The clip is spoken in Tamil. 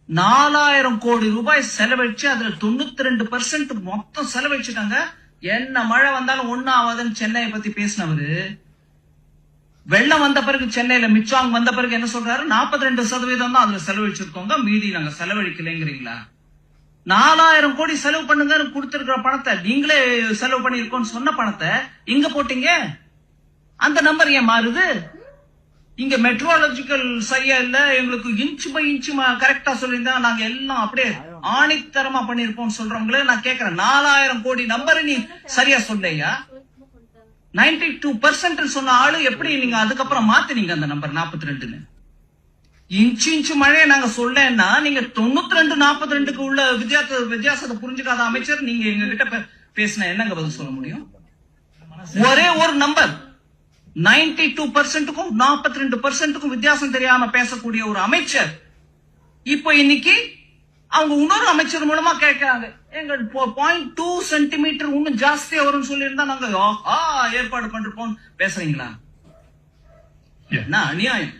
4000 கோடி ரூபாய் செலவழிச்சு அதுல 92% மொத்தம் செலவழிச்சுட்டாங்க. என்ன மழை வந்தாலும் ஒண்ணும் ஆகாதுன்னு சென்னையை பத்தி பேசினவரு, வெள்ளம் வந்த பிறகு சென்னையில மிச்சாங் வந்த பிறகு என்ன சொல்றாரு? 42% தான் அதுல செலவழிச்சிருக்கோங்க, மீதி நாங்க செலவழிக்கலைங்கிறீங்களா? 4000 கோடி செலவு பண்ணுங்க கொடுத்திருக்கிற பணத்தை, நீங்களே செலவு பண்ணிருக்கோம்னு சொன்ன பணத்தை இங்க போட்டீங்க. அந்த நம்பர் ஏன் மாறுது? இங்க மெட்ரோலஜிக்கல் சரியா இல்ல, எங்களுக்கு இன்ச் பை இன்ச் கரெக்டா சொல்லியிருந்தா நாங்க எல்லாம் அப்படியே ஆணித்தரமா பண்ணிருப்போம் சொல்றவங்களே நான் கேக்குறேன். 4000 கோடி நம்பர் நீ சரியா சொல்லையா? 92% சொன்ன ஆளு எப்படி நீங்க அதுக்கப்புறம் மாத்தினீங்க அந்த நம்பர் 42ன்னு? இன்ச்சு மழையை நாங்க சொல்லன்னா நீங்க 92-42க்கு உள்ள வித்தியாசத்தை புரிஞ்சுக்காத அமைச்சர் நீங்க எங்க கிட்ட பேசின என்னங்க பதில் சொல்ல முடியும்? ஒரே ஒரு நம்பர் 92%க்கும் 42%க்கும் வித்தியாசம் தெரியாம பேசக்கூடிய ஒரு அமைச்சர் இப்போ இன்னைக்கு அவங்க இன்னொரு அமைச்சர் மூலமா கேட்கிறாங்க, எங்க 0.2 சென்டிமீட்டர் இன்னும் ஜாஸ்தியா வரும்னு சொல்லி இருந்தா நாங்க ஏற்பாடு பண்றோம் பேசுறீங்களா? என்ன அநியாயம்!